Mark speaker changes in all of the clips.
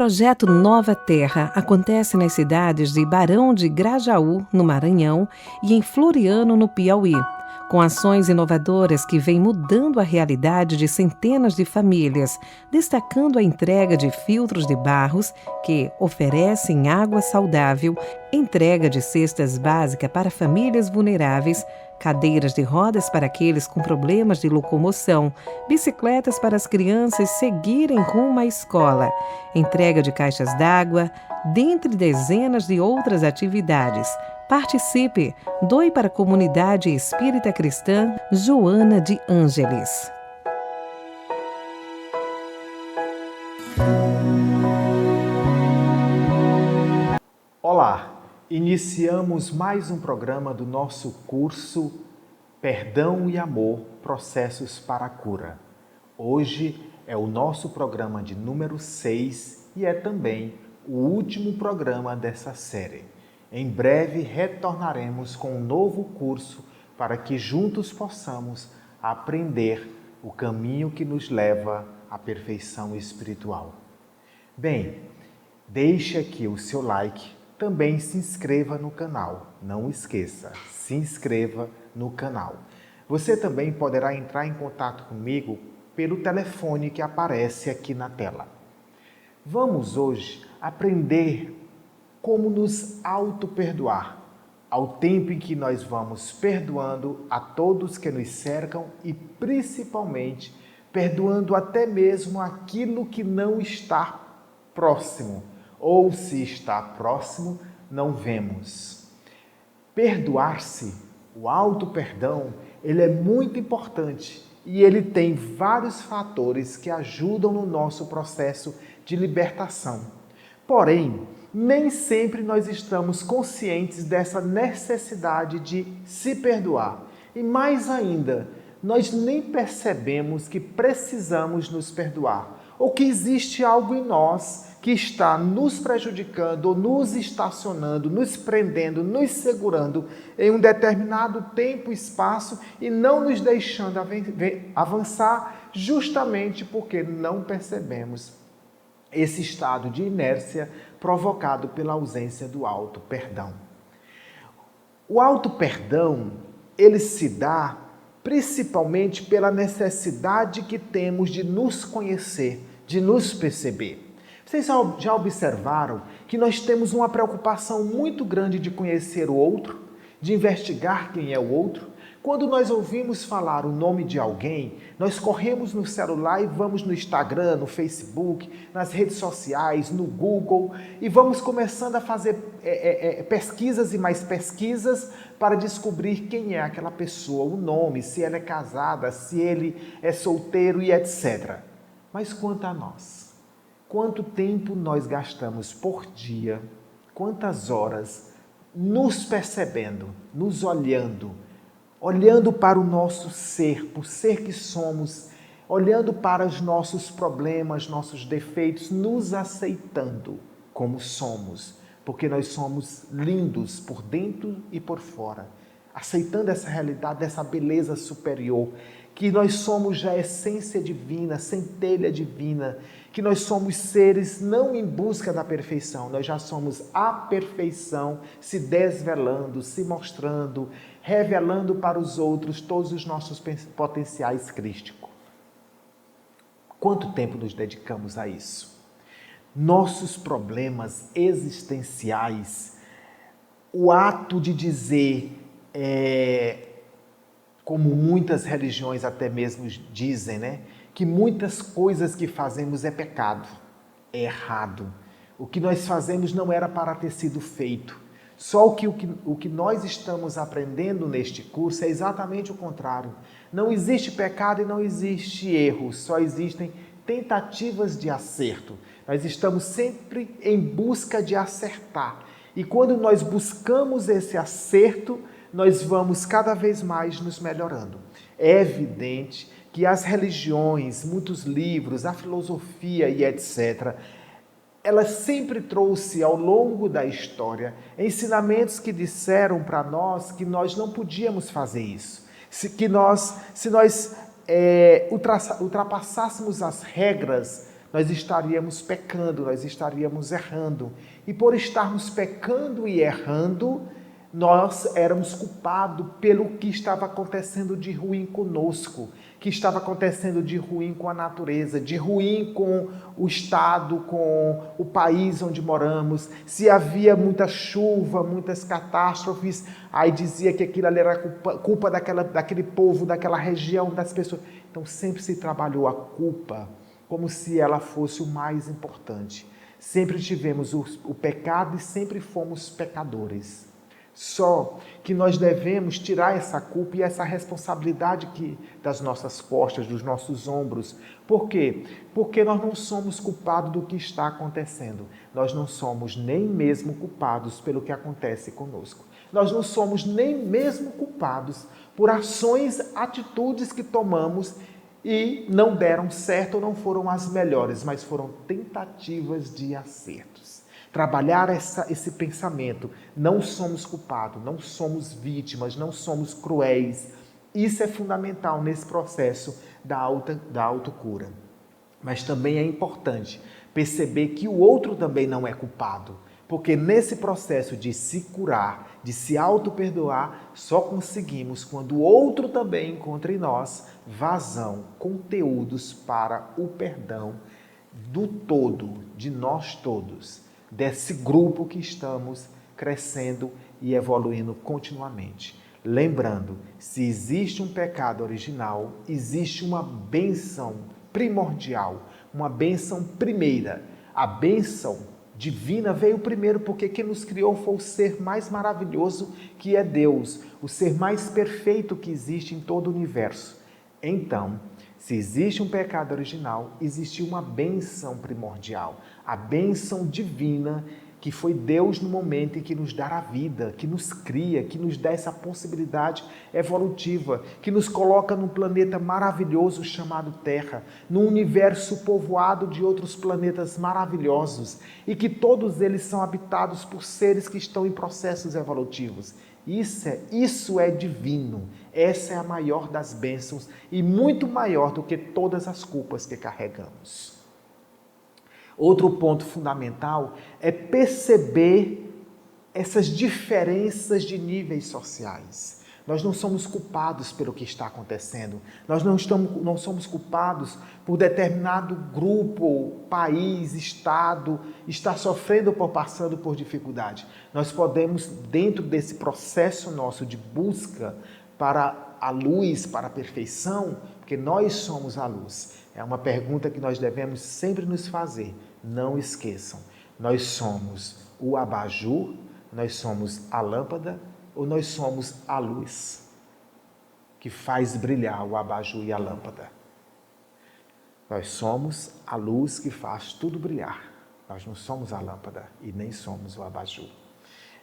Speaker 1: projeto Nova Terra acontece nas cidades de Barão de Grajaú, no Maranhão, e em Floriano, no Piauí, com ações inovadoras que vêm mudando a realidade de centenas de famílias, destacando a entrega de filtros de barros que oferecem água saudável, entrega de cestas básicas para famílias vulneráveis, cadeiras de rodas para aqueles com problemas de locomoção, bicicletas para as crianças seguirem rumo à escola, entrega de caixas d'água, dentre dezenas de outras atividades. Participe! Doe para a comunidade espírita cristã Joana de Ângeles.
Speaker 2: Olá! Iniciamos mais um programa do nosso curso Perdão e Amor, Processos para a Cura. Hoje é o nosso programa de número 6 e é também o último programa dessa série. Em breve retornaremos com um novo curso para que juntos possamos aprender o caminho que nos leva à perfeição espiritual. Bem, deixe aqui o seu like. Também se inscreva no canal. Não esqueça, se inscreva no canal. Você também poderá entrar em contato comigo pelo telefone que aparece aqui na tela. Vamos hoje aprender como nos auto-perdoar, ao tempo em que nós vamos perdoando a todos que nos cercam e principalmente perdoando até mesmo aquilo que não está próximo. Ou se está próximo, não vemos. Perdoar-se, o auto-perdão, ele é muito importante e ele tem vários fatores que ajudam no nosso processo de libertação. Porém, nem sempre nós estamos conscientes dessa necessidade de se perdoar. E mais ainda, nós nem percebemos que precisamos nos perdoar ou que existe algo em nós que está nos prejudicando ou nos estacionando, nos prendendo, nos segurando em um determinado tempo e espaço e não nos deixando avançar justamente porque não percebemos esse estado de inércia provocado pela ausência do auto-perdão. O auto-perdão, ele se dá principalmente pela necessidade que temos de nos conhecer, de nos perceber. Vocês já observaram que nós temos uma preocupação muito grande de conhecer o outro, de investigar quem é o outro? Quando nós ouvimos falar o nome de alguém, nós corremos no celular e vamos no Instagram, no Facebook, nas redes sociais, no Google e vamos começando a fazer pesquisas e mais pesquisas para descobrir quem é aquela pessoa, o nome, se ela é casada, se ele é solteiro e etc. Mas quanto a nós? Quanto tempo nós gastamos por dia, quantas horas nos percebendo, nos olhando para o nosso ser, por ser que somos, olhando para os nossos problemas, nossos defeitos, nos aceitando como somos, porque nós somos lindos por dentro e por fora, aceitando essa realidade, essa beleza superior, que nós somos a essência divina, centelha divina, que nós somos seres não em busca da perfeição, nós já somos a perfeição se desvelando, se mostrando, revelando para os outros todos os nossos potenciais crísticos. Quanto tempo nos dedicamos a isso? Nossos problemas existenciais, o ato de dizer, como muitas religiões até mesmo dizem, né? Que muitas coisas que fazemos é pecado, é errado. O que nós fazemos não era para ter sido feito. Só o que nós estamos aprendendo neste curso é exatamente o contrário. Não existe pecado e não existe erro, só existem tentativas de acerto. Nós estamos sempre em busca de acertar. E quando nós buscamos esse acerto, nós vamos cada vez mais nos melhorando. É evidente que as religiões, muitos livros, a filosofia e etc., ela sempre trouxe ao longo da história ensinamentos que disseram para nós que nós não podíamos fazer isso. Se nós ultrapassássemos as regras nós estaríamos pecando, nós estaríamos errando. E por estarmos pecando e errando, nós éramos culpados pelo que estava acontecendo de ruim conosco, que estava acontecendo de ruim com a natureza, de ruim com o estado, com o país onde moramos. Se havia muita chuva, muitas catástrofes, aí dizia que aquilo ali era culpa daquele povo, daquela região, das pessoas. Então sempre se trabalhou a culpa como se ela fosse o mais importante. Sempre tivemos o pecado e sempre fomos pecadores. Só que nós devemos tirar essa culpa e essa responsabilidade das nossas costas, dos nossos ombros. Por quê? Porque nós não somos culpados do que está acontecendo. Nós não somos nem mesmo culpados pelo que acontece conosco. Nós não somos nem mesmo culpados por ações, atitudes que tomamos e não deram certo ou não foram as melhores, mas foram tentativas de acertos. Trabalhar esse pensamento, não somos culpados, não somos vítimas, não somos cruéis. Isso é fundamental nesse processo da autocura. Mas também é importante perceber que o outro também não é culpado, porque nesse processo de se curar, de se auto-perdoar, só conseguimos quando o outro também encontra em nós vazão, conteúdos para o perdão do todo, de nós todos, desse grupo que estamos crescendo e evoluindo continuamente. Lembrando, se existe um pecado original, existe uma bênção primordial, uma bênção primeira. A bênção divina veio primeiro porque quem nos criou foi o ser mais maravilhoso que é Deus, o ser mais perfeito que existe em todo o universo. Então, se existe um pecado original, existe uma bênção primordial, a bênção divina que foi Deus no momento em que nos dá a vida, que nos cria, que nos dá essa possibilidade evolutiva, que nos coloca num planeta maravilhoso chamado Terra, num universo povoado de outros planetas maravilhosos e que todos eles são habitados por seres que estão em processos evolutivos. Isso é divino, essa é a maior das bênçãos e muito maior do que todas as culpas que carregamos. Outro ponto fundamental é perceber essas diferenças de níveis sociais. Nós não somos culpados pelo que está acontecendo. Nós não somos culpados por determinado grupo, país, estado estar sofrendo ou passando por dificuldade. Nós podemos, dentro desse processo nosso de busca para a luz, para a perfeição, porque nós somos a luz. É uma pergunta que nós devemos sempre nos fazer. Não esqueçam, nós somos o abajur, nós somos a lâmpada ou nós somos a luz que faz brilhar o abajur e a lâmpada. Nós somos a luz que faz tudo brilhar. Nós não somos a lâmpada e nem somos o abajur.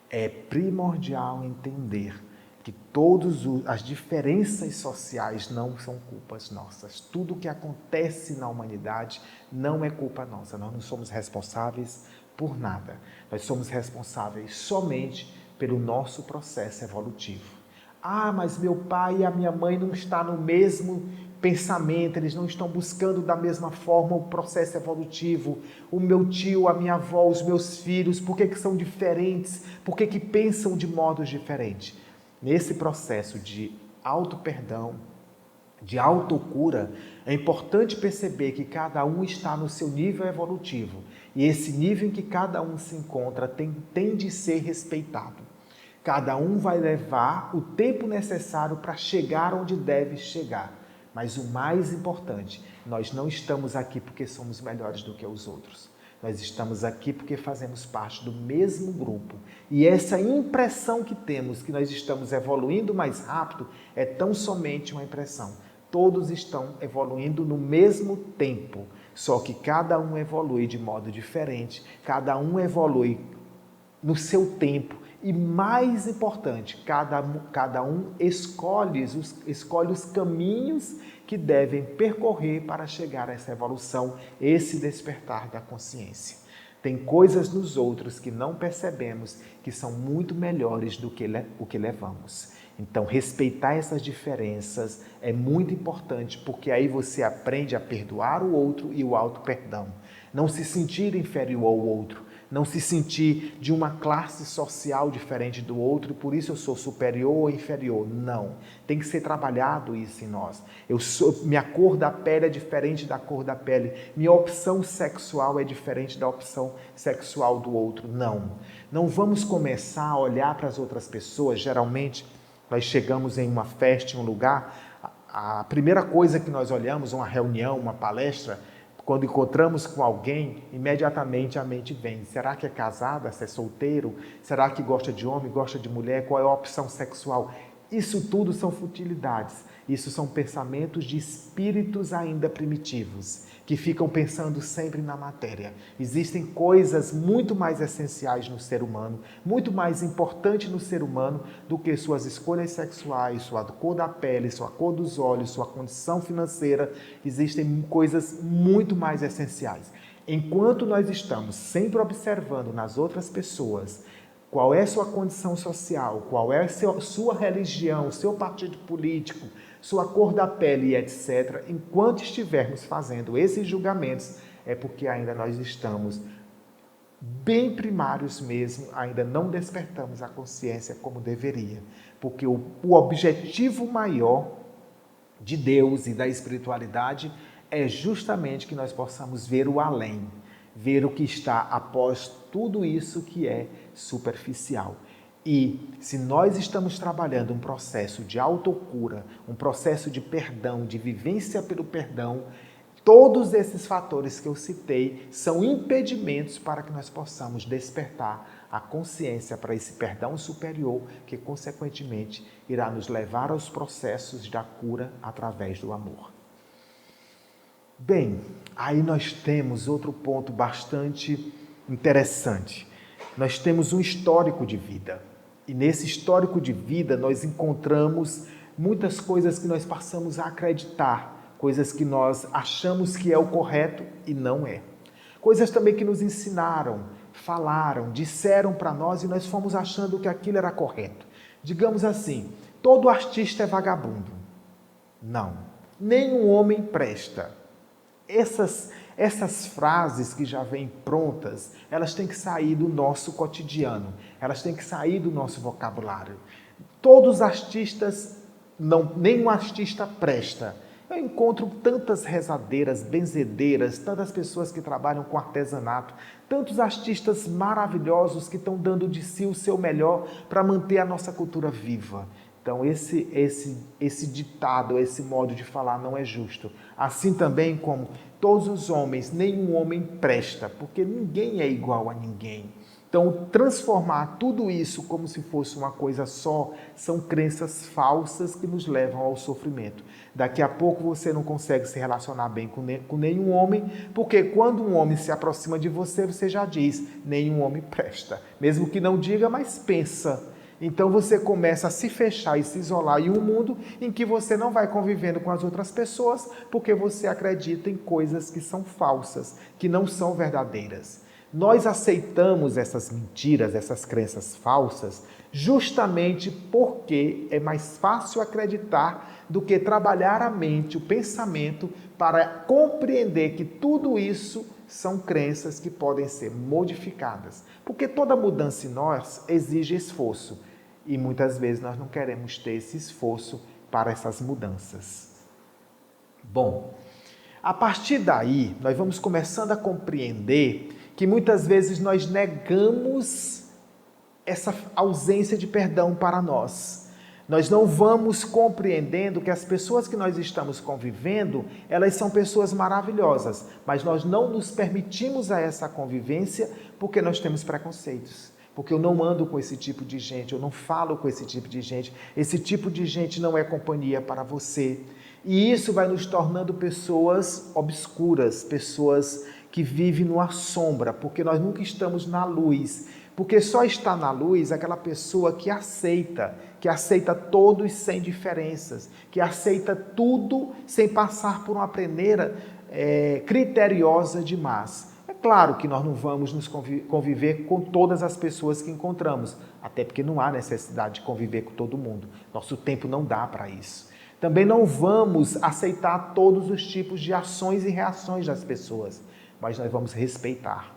Speaker 2: É primordial entender que todas as diferenças sociais não são culpas nossas. Tudo que acontece na humanidade não é culpa nossa. Nós não somos responsáveis por nada. Nós somos responsáveis somente pelo nosso processo evolutivo. Ah, mas meu pai e a minha mãe não estão no mesmo pensamento, eles não estão buscando da mesma forma o processo evolutivo. O meu tio, a minha avó, os meus filhos, por que são diferentes? Por que pensam de modos diferentes? Nesse processo de auto-perdão, de autocura, é importante perceber que cada um está no seu nível evolutivo e esse nível em que cada um se encontra tem de ser respeitado. Cada um vai levar o tempo necessário para chegar onde deve chegar. Mas o mais importante, nós não estamos aqui porque somos melhores do que os outros. Nós estamos aqui porque fazemos parte do mesmo grupo. E essa impressão que temos, que nós estamos evoluindo mais rápido, é tão somente uma impressão. Todos estão evoluindo no mesmo tempo, só que cada um evolui de modo diferente, cada um evolui no seu tempo. E mais importante, cada um escolhe os caminhos que devem percorrer para chegar a essa evolução, esse despertar da consciência. Tem coisas nos outros que não percebemos que são muito melhores do que o que levamos. Então, respeitar essas diferenças é muito importante, porque aí você aprende a perdoar o outro e o auto-perdão. Não se sentir inferior ao outro, não se sentir de uma classe social diferente do outro, e por isso eu sou superior ou inferior. Não. Tem que ser trabalhado isso em nós. Minha cor da pele é diferente da cor da pele. Minha opção sexual é diferente da opção sexual do outro. Não. Não vamos começar a olhar para as outras pessoas. Geralmente, nós chegamos em uma festa, em um lugar, a primeira coisa que nós olhamos, uma reunião, uma palestra, quando encontramos com alguém, imediatamente a mente vem. Será que é casada? Se é solteiro? Será que gosta de homem? Gosta de mulher? Qual é a opção sexual? Isso tudo são futilidades. Isso são pensamentos de espíritos ainda primitivos, que ficam pensando sempre na matéria. Existem coisas muito mais essenciais no ser humano, muito mais importantes no ser humano do que suas escolhas sexuais, sua cor da pele, sua cor dos olhos, sua condição financeira. Existem coisas muito mais essenciais. Enquanto nós estamos sempre observando nas outras pessoas qual é sua condição social, qual é sua religião, seu partido político, sua cor da pele, etc. Enquanto estivermos fazendo esses julgamentos, é porque ainda nós estamos bem primários mesmo, ainda não despertamos a consciência como deveria. Porque o objetivo maior de Deus e da espiritualidade é justamente que nós possamos ver o além, ver o que está após tudo isso que é superficial. E se nós estamos trabalhando um processo de autocura, um processo de perdão, de vivência pelo perdão, todos esses fatores que eu citei são impedimentos para que nós possamos despertar a consciência para esse perdão superior, que consequentemente irá nos levar aos processos da cura através do amor. Bem, aí nós temos outro ponto bastante interessante. Nós temos um histórico de vida. E nesse histórico de vida nós encontramos muitas coisas que nós passamos a acreditar, coisas que nós achamos que é o correto e não é. Coisas também que nos ensinaram, falaram, disseram para nós e nós fomos achando que aquilo era correto. Digamos assim, todo artista é vagabundo. Não, nenhum homem presta. Essas frases que já vêm prontas, elas têm que sair do nosso cotidiano, elas têm que sair do nosso vocabulário. Todos os artistas, nenhum artista presta. Eu encontro tantas rezadeiras, benzedeiras, tantas pessoas que trabalham com artesanato, tantos artistas maravilhosos que estão dando de si o seu melhor para manter a nossa cultura viva. Então, esse ditado, esse modo de falar não é justo. Assim também como todos os homens, nenhum homem presta, porque ninguém é igual a ninguém. Então, transformar tudo isso como se fosse uma coisa só, são crenças falsas que nos levam ao sofrimento. Daqui a pouco você não consegue se relacionar bem com nenhum homem, porque quando um homem se aproxima de você, você já diz, nenhum homem presta. Mesmo que não diga, mas pensa. Então você começa a se fechar e se isolar em um mundo em que você não vai convivendo com as outras pessoas porque você acredita em coisas que são falsas, que não são verdadeiras. Nós aceitamos essas mentiras, essas crenças falsas, justamente porque é mais fácil acreditar do que trabalhar a mente, o pensamento, para compreender que tudo isso são crenças que podem ser modificadas. Porque toda mudança em nós exige esforço. E muitas vezes nós não queremos ter esse esforço para essas mudanças. Bom, a partir daí, nós vamos começando a compreender que muitas vezes nós negamos essa ausência de perdão para nós. Nós não vamos compreendendo que as pessoas que nós estamos convivendo, elas são pessoas maravilhosas, mas nós não nos permitimos a essa convivência porque nós temos preconceitos. Porque eu não ando com esse tipo de gente, eu não falo com esse tipo de gente, esse tipo de gente não é companhia para você. E isso vai nos tornando pessoas obscuras, pessoas que vivem numa sombra, porque nós nunca estamos na luz. Porque só está na luz aquela pessoa que aceita todos sem diferenças, que aceita tudo sem passar por uma peneira criteriosa demais. É claro que nós não vamos nos conviver com todas as pessoas que encontramos, até porque não há necessidade de conviver com todo mundo. Nosso tempo não dá para isso. Também não vamos aceitar todos os tipos de ações e reações das pessoas, mas nós vamos respeitar.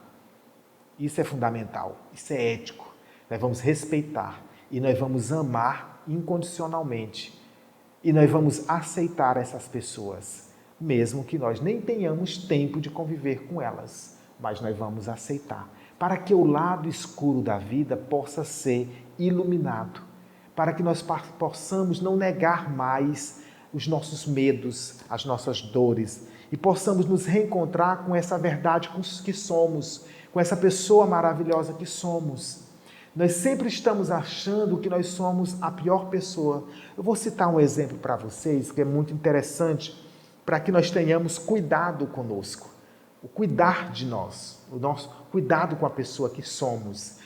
Speaker 2: Isso é fundamental, isso é ético. Nós vamos respeitar e nós vamos amar incondicionalmente. E nós vamos aceitar essas pessoas, mesmo que nós nem tenhamos tempo de conviver com elas, mas nós vamos aceitar, para que o lado escuro da vida possa ser iluminado, para que nós possamos não negar mais os nossos medos, as nossas dores, e possamos nos reencontrar com essa verdade que somos, com essa pessoa maravilhosa que somos. Nós sempre estamos achando que nós somos a pior pessoa. Eu vou citar um exemplo para vocês que é muito interessante para que nós tenhamos cuidado conosco, o cuidar de nós, o nosso cuidado com a pessoa que somos.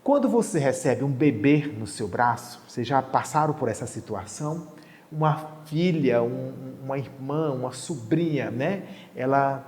Speaker 2: Quando você recebe um bebê no seu braço, vocês já passaram por essa situação? Uma filha, uma irmã, uma sobrinha, né? Ela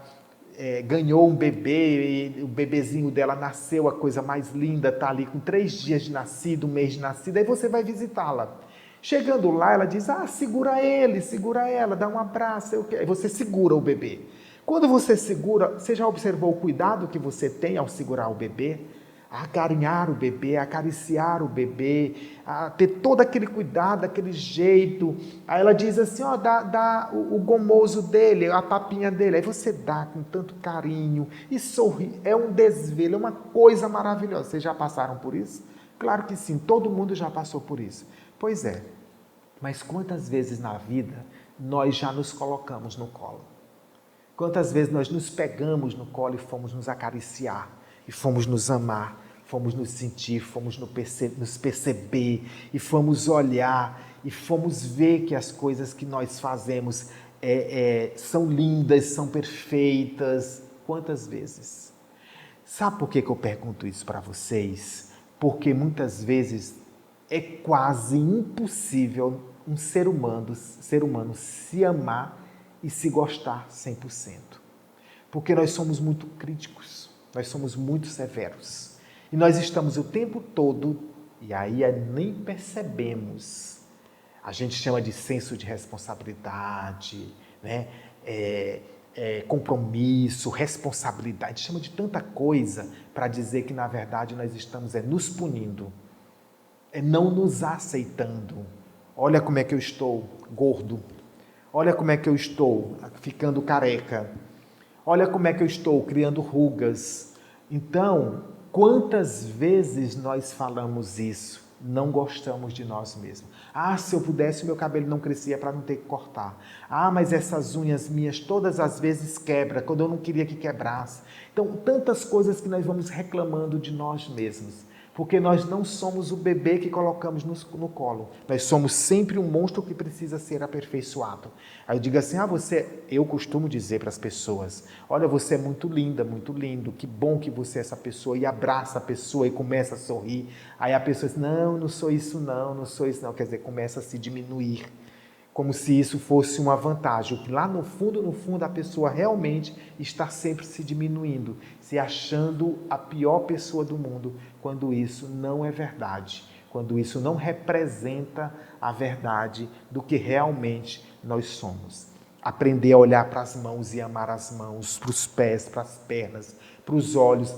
Speaker 2: ganhou um bebê, e o bebezinho dela nasceu, a coisa mais linda, está ali com 3 dias de nascido, 1 mês de nascido, aí você vai visitá-la. Chegando lá, ela diz, segura ele, segura ela, dá um abraço, aí você segura o bebê. Quando você segura, você já observou o cuidado que você tem ao segurar o bebê? A acarinhar o bebê, a acariciar o bebê, a ter todo aquele cuidado, aquele jeito. Aí ela diz assim, dá o gomoso dele, a papinha dele. Aí você dá com tanto carinho e sorri. É um desvelo, é uma coisa maravilhosa. Vocês já passaram por isso? Claro que sim, todo mundo já passou por isso. Pois é, mas quantas vezes na vida nós já nos colocamos no colo? Quantas vezes nós nos pegamos no colo e fomos nos acariciar, e fomos nos amar, fomos nos sentir, fomos nos perceber, e fomos olhar, e fomos ver que as coisas que nós fazemos são lindas, são perfeitas. Quantas vezes? Sabe por que eu pergunto isso para vocês? Porque muitas vezes é quase impossível um ser humano se amar e se gostar 100%. Porque nós somos muito críticos, nós somos muito severos. E nós estamos o tempo todo, e aí nem percebemos. A gente chama de senso de responsabilidade, né? Compromisso, responsabilidade, chama de tanta coisa para dizer que, na verdade, nós estamos nos punindo, não nos aceitando. Olha como é que eu estou gordo, olha como é que eu estou ficando careca, olha como é que eu estou criando rugas. Então, quantas vezes nós falamos isso? Não gostamos de nós mesmos. Se eu pudesse, o meu cabelo não crescia para não ter que cortar. Mas essas unhas minhas todas as vezes quebram, quando eu não queria que quebrasse. Então, tantas coisas que nós vamos reclamando de nós mesmos. Porque nós não somos o bebê que colocamos no colo. Nós somos sempre um monstro que precisa ser aperfeiçoado. Aí eu digo assim, eu costumo dizer para as pessoas, olha, você é muito linda, muito lindo, que bom que você é essa pessoa, e abraça a pessoa e começa a sorrir. Aí a pessoa diz, não sou isso não sou isso não. Quer dizer, começa a se diminuir, como se isso fosse uma vantagem. Lá no fundo, a pessoa realmente está sempre se diminuindo, se achando a pior pessoa do mundo, quando isso não é verdade, quando isso não representa a verdade do que realmente nós somos. Aprender a olhar para as mãos e amar as mãos, para os pés, para as pernas, para os olhos.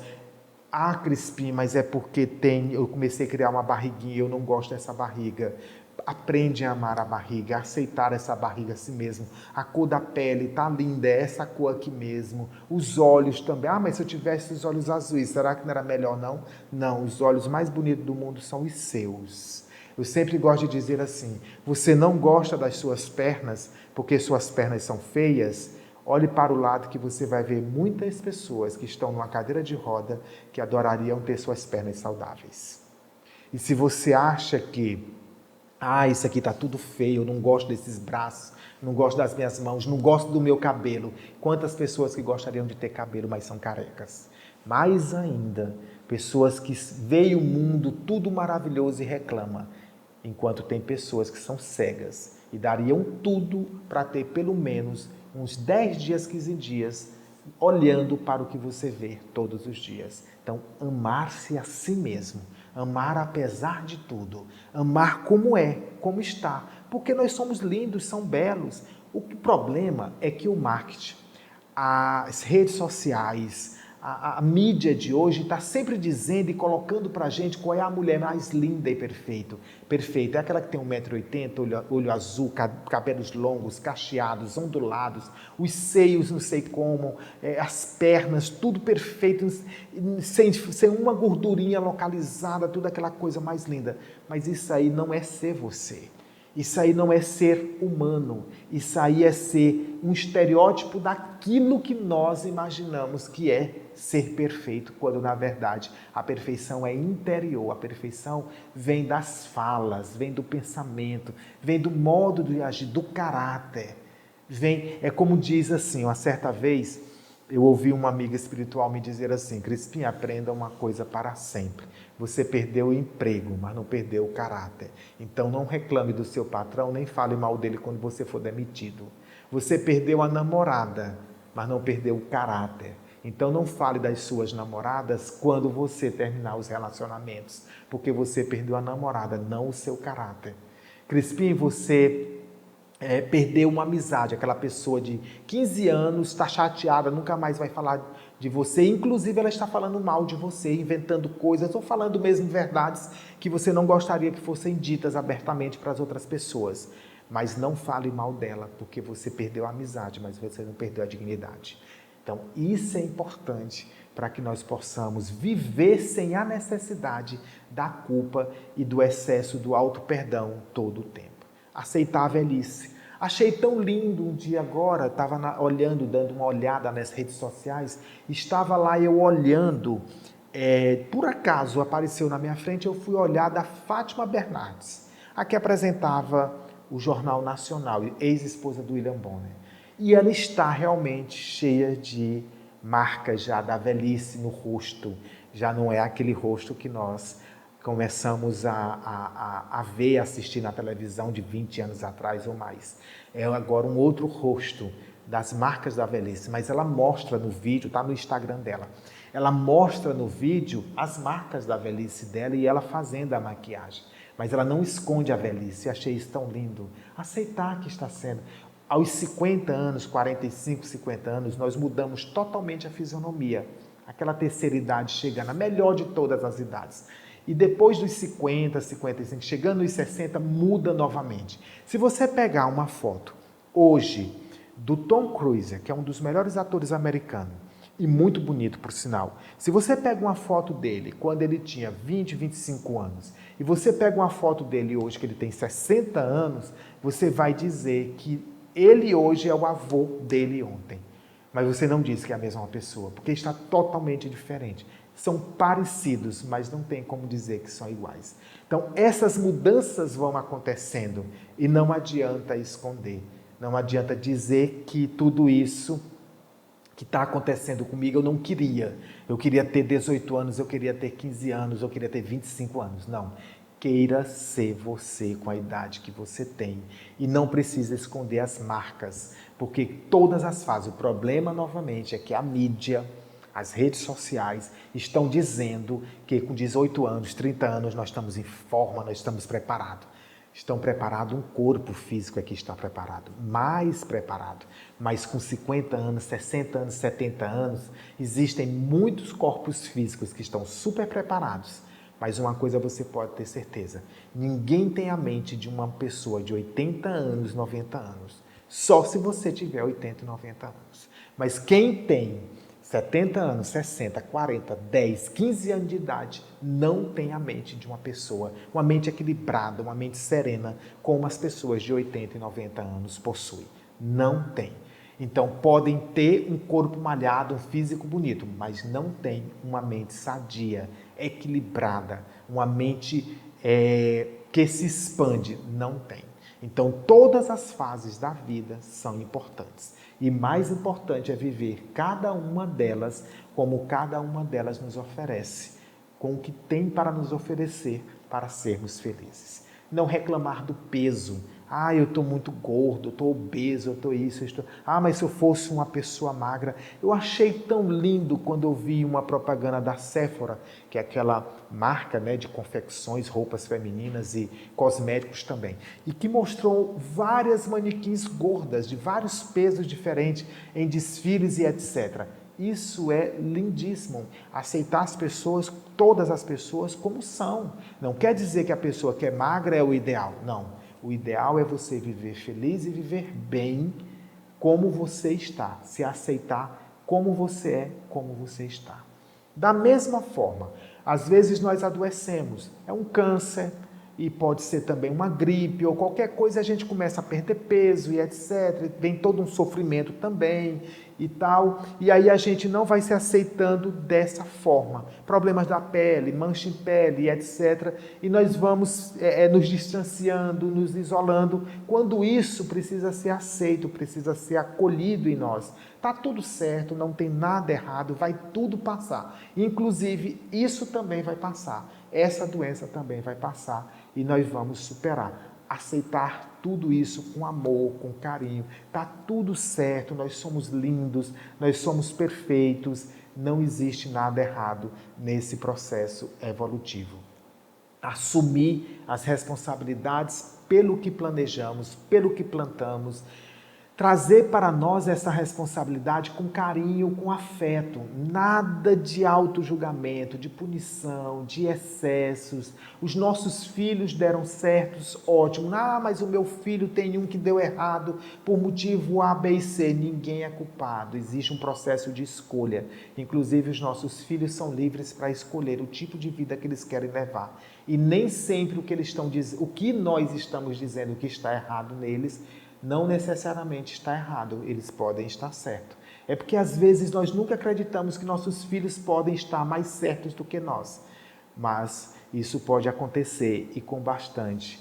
Speaker 2: Crispim, mas é porque eu comecei a criar uma barriguinha e eu não gosto dessa barriga. Aprende a amar a barriga, a aceitar essa barriga a si mesmo. A cor da pele está linda, é essa cor aqui mesmo. Os olhos também. Mas se eu tivesse os olhos azuis, será que não era melhor não? Não, os olhos mais bonitos do mundo são os seus. Eu sempre gosto de dizer assim, você não gosta das suas pernas porque suas pernas são feias? Olhe para o lado que você vai ver muitas pessoas que estão numa cadeira de roda que adorariam ter suas pernas saudáveis. E se você acha que isso aqui está tudo feio, eu não gosto desses braços, não gosto das minhas mãos, não gosto do meu cabelo. Quantas pessoas que gostariam de ter cabelo, mas são carecas? Mais ainda, pessoas que veem o mundo tudo maravilhoso e reclamam, enquanto tem pessoas que são cegas e dariam tudo para ter pelo menos uns 10 dias, 15 dias olhando para o que você vê todos os dias. Então, amar-se a si mesmo, amar apesar de tudo, amar como é, como está, porque nós somos lindos, são belos. O problema é que o marketing, as redes sociais, a mídia de hoje está sempre dizendo e colocando para a gente qual é a mulher mais linda e perfeita. É aquela que tem 1,80 m, olho azul, cabelos longos, cacheados, ondulados, os seios não sei como, as pernas, tudo perfeito, sem uma gordurinha localizada, tudo aquela coisa mais linda. Mas isso aí não é ser você. Isso aí não é ser humano, isso aí é ser um estereótipo daquilo que nós imaginamos que é ser perfeito, quando na verdade a perfeição é interior, a perfeição vem das falas, vem do pensamento, vem do modo de agir, do caráter. É como diz assim, uma certa vez eu ouvi uma amiga espiritual me dizer assim: Crispim, aprenda uma coisa para sempre. Você perdeu o emprego, mas não perdeu o caráter. Então não reclame do seu patrão, nem fale mal dele quando você for demitido. Você perdeu a namorada, mas não perdeu o caráter. Então não fale das suas namoradas quando você terminar os relacionamentos, porque você perdeu a namorada, não o seu caráter. Crispim, você perdeu uma amizade, aquela pessoa de 15 anos está chateada, nunca mais vai falar de você, inclusive ela está falando mal de você, inventando coisas ou falando mesmo verdades que você não gostaria que fossem ditas abertamente para as outras pessoas. Mas não fale mal dela, porque você perdeu a amizade, mas você não perdeu a dignidade. Então isso é importante para que nós possamos viver sem a necessidade da culpa e do excesso do auto-perdão todo o tempo. Aceitar a velhice. Achei tão lindo um dia agora, estava olhando, dando uma olhada nas redes sociais, estava lá eu olhando, por acaso apareceu na minha frente, eu fui olhar da Fátima Bernardes, a que apresentava o Jornal Nacional, ex-esposa do William Bonner. E ela está realmente cheia de marcas já da velhice no rosto, já não é aquele rosto que nós começamos a ver, assistir na televisão de 20 anos atrás ou mais. É agora um outro rosto das marcas da velhice, mas ela mostra no vídeo, está no Instagram dela, ela mostra no vídeo as marcas da velhice dela e ela fazendo a maquiagem. Mas ela não esconde a velhice, achei isso tão lindo. Aceitar que está sendo. Aos 50 anos, 45, 50 anos, nós mudamos totalmente a fisionomia. Aquela terceira idade chegando, a melhor de todas as idades. E depois dos 50, 55, chegando nos 60, muda novamente. Se você pegar uma foto hoje do Tom Cruise, que é um dos melhores atores americanos, e muito bonito, por sinal. Se você pega uma foto dele quando ele tinha 20, 25 anos, e você pega uma foto dele hoje que ele tem 60 anos, você vai dizer que ele hoje é o avô dele ontem. Mas você não diz que é a mesma pessoa, porque está totalmente diferente. São parecidos, mas não tem como dizer que são iguais. Então, essas mudanças vão acontecendo e não adianta esconder. Não adianta dizer que tudo isso que está acontecendo comigo eu não queria. Eu queria ter 18 anos, eu queria ter 15 anos, eu queria ter 25 anos. Não. Queira ser você com a idade que você tem. E não precisa esconder as marcas, porque todas as fases. O problema, novamente, é que a mídia, as redes sociais estão dizendo que com 18 anos, 30 anos, nós estamos em forma, nós estamos preparados. Estão preparados, um corpo físico aqui está preparado, mais preparado. Mas com 50 anos, 60 anos, 70 anos, existem muitos corpos físicos que estão super preparados. Mas uma coisa você pode ter certeza, ninguém tem a mente de uma pessoa de 80 anos, 90 anos. Só se você tiver 80 e 90 anos. Mas quem tem 70 anos, 60, 40, 10, 15 anos de idade, não tem a mente de uma pessoa, uma mente equilibrada, uma mente serena, como as pessoas de 80 e 90 anos possuem. Não tem. Então, podem ter um corpo malhado, um físico bonito, mas não tem uma mente sadia, equilibrada, uma mente que se expande. Não tem. Então, todas as fases da vida são importantes. E mais importante é viver cada uma delas como cada uma delas nos oferece, com o que tem para nos oferecer para sermos felizes. Não reclamar do peso. Ah, eu estou muito gordo, eu estou obeso, eu estou isso, eu estou... Ah, mas se eu fosse uma pessoa magra... Eu achei tão lindo quando eu vi uma propaganda da Sephora, que é aquela marca, né, de confecções, roupas femininas e cosméticos também, e que mostrou várias manequins gordas, de vários pesos diferentes, em desfiles e etc. Isso é lindíssimo. Aceitar as pessoas, todas as pessoas, como são. Não quer dizer que a pessoa que é magra é o ideal. Não. O ideal é você viver feliz e viver bem como você está. Se aceitar como você é, como você está. Da mesma forma, às vezes nós adoecemos. É um câncer e pode ser também uma gripe ou qualquer coisa, a gente começa a perder peso e etc. Vem todo um sofrimento também e tal. E aí a gente não vai se aceitando dessa forma. Problemas da pele, mancha em pele e etc. E nós vamos nos distanciando, nos isolando, quando isso precisa ser aceito, precisa ser acolhido em nós. Tá tudo certo, não tem nada errado, vai tudo passar. Inclusive, isso também vai passar. Essa doença também vai passar e nós vamos superar. Aceitar tudo isso com amor, com carinho. Tá tudo certo, nós somos lindos, nós somos perfeitos, não existe nada errado nesse processo evolutivo. Assumir as responsabilidades pelo que planejamos, pelo que plantamos, trazer para nós essa responsabilidade com carinho, com afeto, nada de auto-julgamento, de punição, de excessos. Os nossos filhos deram certos, ótimo. Ah, mas o meu filho tem um que deu errado por motivo A, B e C. Ninguém é culpado, existe um processo de escolha. Inclusive, os nossos filhos são livres para escolher o tipo de vida que eles querem levar. E nem sempre o que nós estamos dizendo que está errado neles, não necessariamente está errado, eles podem estar certos. É porque às vezes nós nunca acreditamos que nossos filhos podem estar mais certos do que nós. Mas isso pode acontecer e com bastante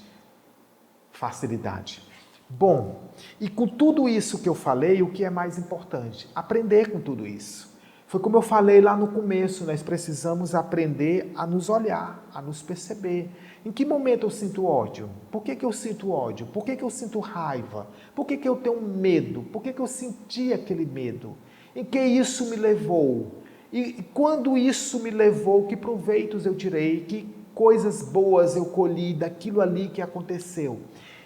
Speaker 2: facilidade. Bom, e com tudo isso que eu falei, o que é mais importante? Aprender com tudo isso. Foi como eu falei lá no começo, nós precisamos aprender a nos olhar, a nos perceber. Em que momento eu sinto ódio? Por que eu sinto ódio? Por que eu sinto raiva? Por que eu tenho medo? Por que eu senti aquele medo? Em que isso me levou? E quando isso me levou, que proveitos eu tirei? Que coisas boas eu colhi daquilo ali que aconteceu?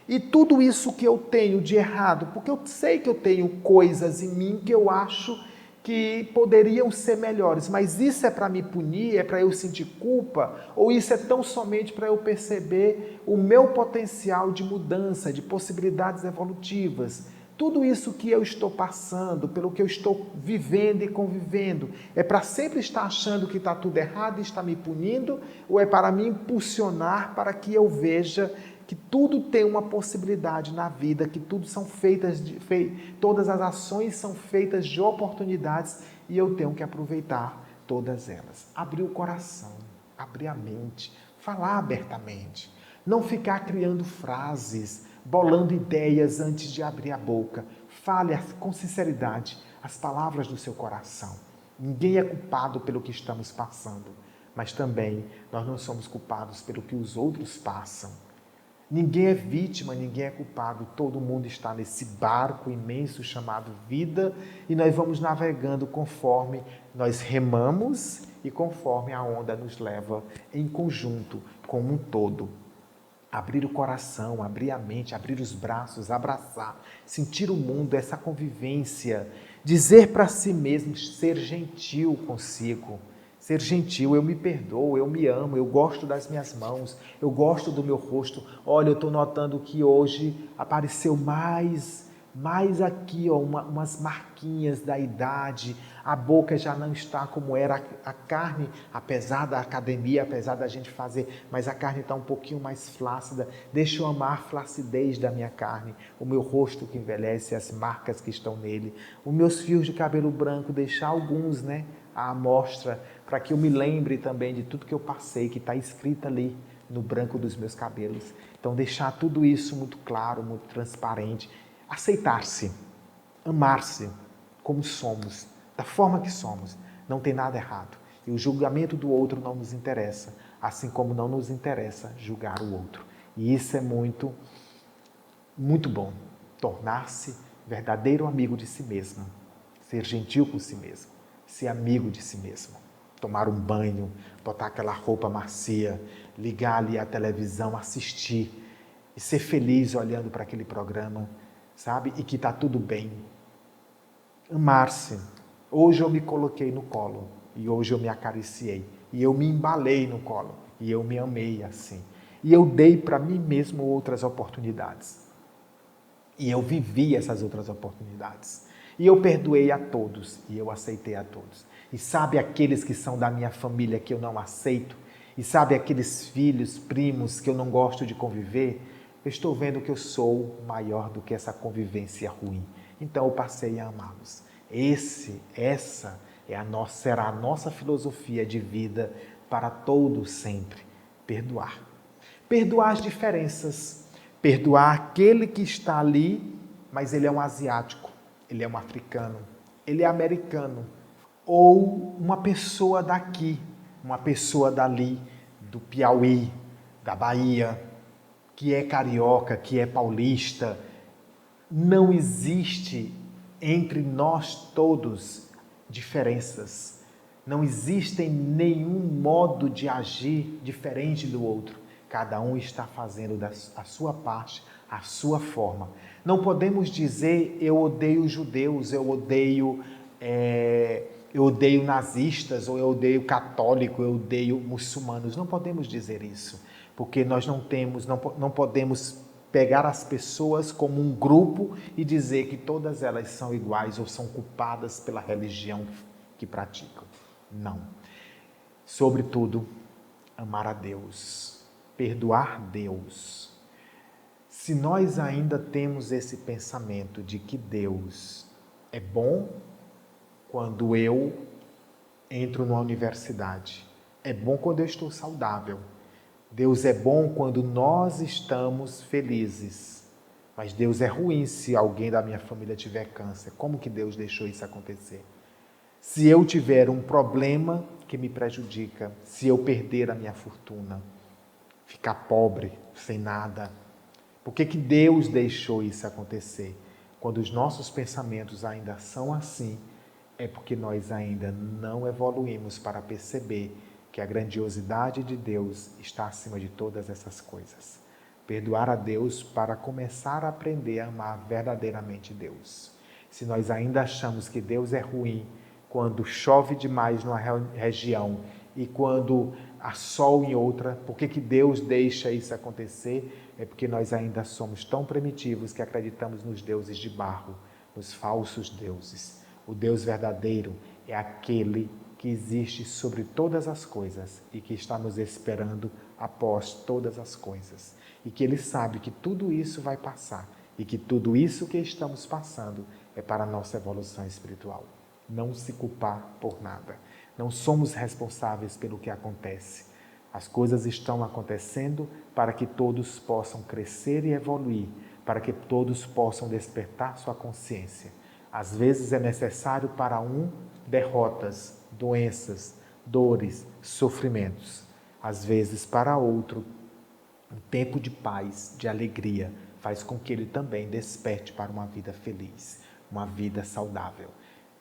Speaker 2: E tudo isso que eu tenho de errado, porque eu sei que eu tenho coisas em mim que eu acho que poderiam ser melhores, mas isso é para me punir, é para eu sentir culpa, ou isso é tão somente para eu perceber o meu potencial de mudança, de possibilidades evolutivas? Tudo isso que eu estou passando, pelo que eu estou vivendo e convivendo, é para sempre estar achando que está tudo errado e está me punindo, ou é para me impulsionar para que eu veja que tudo tem uma possibilidade na vida, que tudo são todas as ações são feitas de oportunidades e eu tenho que aproveitar todas elas. Abrir o coração, abrir a mente, falar abertamente, não ficar criando frases, bolando ideias antes de abrir a boca. Fale com sinceridade as palavras do seu coração. Ninguém é culpado pelo que estamos passando, mas também nós não somos culpados pelo que os outros passam. Ninguém é vítima, ninguém é culpado, todo mundo está nesse barco imenso chamado vida e nós vamos navegando conforme nós remamos e conforme a onda nos leva em conjunto, como um todo. Abrir o coração, abrir a mente, abrir os braços, abraçar, sentir o mundo, essa convivência, dizer para si mesmo, ser gentil consigo. Ser gentil, eu me perdoo, eu me amo, eu gosto das minhas mãos, eu gosto do meu rosto. Olha, eu estou notando que hoje apareceu mais aqui, ó, umas marquinhas da idade, a boca já não está como era, a carne, apesar da academia, apesar da gente fazer, mas a carne está um pouquinho mais flácida. Deixa eu amar a flacidez da minha carne, o meu rosto que envelhece, as marcas que estão nele, os meus fios de cabelo branco, deixar alguns, né, à amostra, para que eu me lembre também de tudo que eu passei, que está escrito ali no branco dos meus cabelos. Então, deixar tudo isso muito claro, muito transparente. Aceitar-se, amar-se como somos, da forma que somos. Não tem nada errado. E o julgamento do outro não nos interessa, assim como não nos interessa julgar o outro. E isso é muito Muito bom tornar-se verdadeiro amigo de si mesmo, ser gentil com si mesmo, ser amigo de si mesmo. Tomar um banho, botar aquela roupa macia, ligar ali a televisão, assistir e ser feliz olhando para aquele programa, sabe? E que está tudo bem. Amar-se. Hoje eu me coloquei no colo e hoje eu me acariciei e eu me embalei no colo e eu me amei assim. E eu dei para mim mesmo outras oportunidades. E eu vivi essas outras oportunidades. E eu perdoei a todos e eu aceitei a todos. E sabe aqueles que são da minha família que eu não aceito? E sabe aqueles filhos, primos que eu não gosto de conviver? Eu estou vendo que eu sou maior do que essa convivência ruim. Então eu passei a amá-los. Essa será a nossa filosofia de vida para todos sempre. Perdoar. Perdoar as diferenças. Perdoar aquele que está ali, mas ele é um asiático, ele é um africano, ele é americano, ou uma pessoa daqui, uma pessoa dali, do Piauí, da Bahia, que é carioca, que é paulista. Não existe entre nós todos diferenças. Não existe nenhum modo de agir diferente do outro. Cada um está fazendo a sua parte, a sua forma. Não podemos dizer eu odeio judeus, eu odeio nazistas, ou eu odeio católico, eu odeio muçulmanos. Não podemos dizer isso, porque nós não podemos pegar as pessoas como um grupo e dizer que todas elas são iguais ou são culpadas pela religião que praticam. Não. Sobretudo, amar a Deus, perdoar Deus. Se nós ainda temos esse pensamento de que Deus é bom quando eu entro numa universidade, é bom quando eu estou saudável, Deus é bom quando nós estamos felizes, mas Deus é ruim se alguém da minha família tiver câncer. Como que Deus deixou isso acontecer? Se eu tiver um problema que me prejudica, se eu perder a minha fortuna, ficar pobre, sem nada, por que Deus deixou isso acontecer? Quando os nossos pensamentos ainda são assim, é porque nós ainda não evoluímos para perceber que a grandiosidade de Deus está acima de todas essas coisas. Perdoar a Deus para começar a aprender a amar verdadeiramente Deus. Se nós ainda achamos que Deus é ruim quando chove demais numa região e quando há sol em outra, por que Deus deixa isso acontecer? É porque nós ainda somos tão primitivos que acreditamos nos deuses de barro, nos falsos deuses. O Deus verdadeiro é aquele que existe sobre todas as coisas e que está nos esperando após todas as coisas. E que Ele sabe que tudo isso vai passar e que tudo isso que estamos passando é para a nossa evolução espiritual. Não se culpar por nada. Não somos responsáveis pelo que acontece. As coisas estão acontecendo para que todos possam crescer e evoluir, para que todos possam despertar sua consciência. Às vezes é necessário para um derrotas, doenças, dores, sofrimentos. Às vezes para outro, um tempo de paz, de alegria, faz com que ele também desperte para uma vida feliz, uma vida saudável.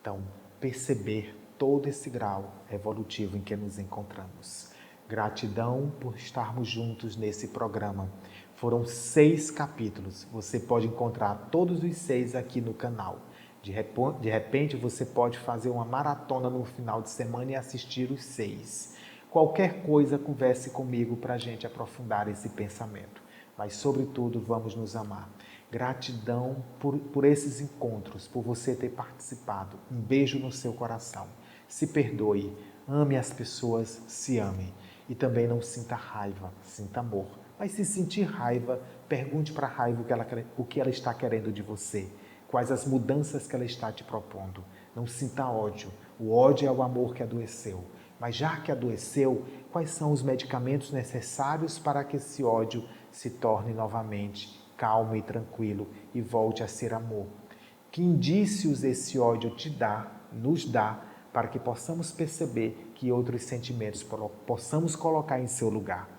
Speaker 2: Então, perceber todo esse grau evolutivo em que nos encontramos. Gratidão por estarmos juntos nesse programa. Foram 6 capítulos. Você pode encontrar todos os 6 aqui no canal. De repente, você pode fazer uma maratona no final de semana e assistir os 6. Qualquer coisa, converse comigo para a gente aprofundar esse pensamento. Mas, sobretudo, vamos nos amar. Gratidão por esses encontros, por você ter participado. Um beijo no seu coração. Se perdoe, ame as pessoas, se amem. E também não sinta raiva, sinta amor. Mas se sentir raiva, pergunte para a raiva o que ela está querendo de você. Quais as mudanças que ela está te propondo. Não sinta ódio. O ódio é o amor que adoeceu. Mas já que adoeceu, quais são os medicamentos necessários para que esse ódio se torne novamente calmo e tranquilo e volte a ser amor? Que indícios esse ódio nos dá, para que possamos perceber que outros sentimentos possamos colocar em seu lugar?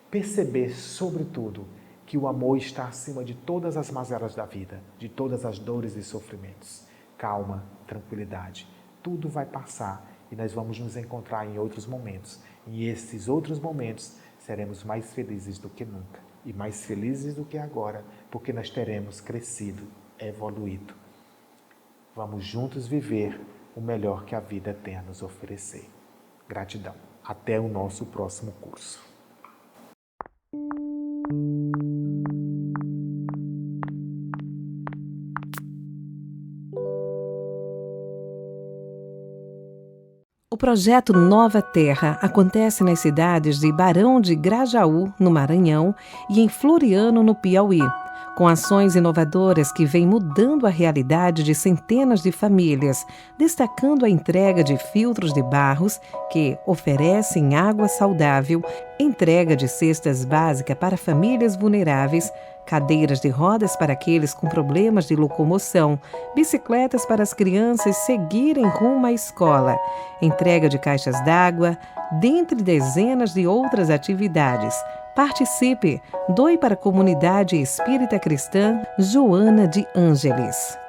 Speaker 2: Perceber, sobretudo, que o amor está acima de todas as mazelas da vida, de todas as dores e sofrimentos. Calma, tranquilidade. Tudo vai passar e nós vamos nos encontrar em outros momentos. E esses outros momentos seremos mais felizes do que nunca e mais felizes do que agora, porque nós teremos crescido, evoluído. Vamos juntos viver o melhor que a vida tem a nos oferecer. Gratidão. Até o nosso próximo curso.
Speaker 1: O projeto Nova Terra acontece nas cidades de Barão de Grajaú, no Maranhão, e em Floriano, no Piauí, com ações inovadoras que vêm mudando a realidade de centenas de famílias, destacando a entrega de filtros de barros que oferecem água saudável, entrega de cestas básicas para famílias vulneráveis, cadeiras de rodas para aqueles com problemas de locomoção, bicicletas para as crianças seguirem rumo à escola, entrega de caixas d'água, dentre dezenas de outras atividades. Participe! Doe para a comunidade espírita cristã Joana de Ângeles.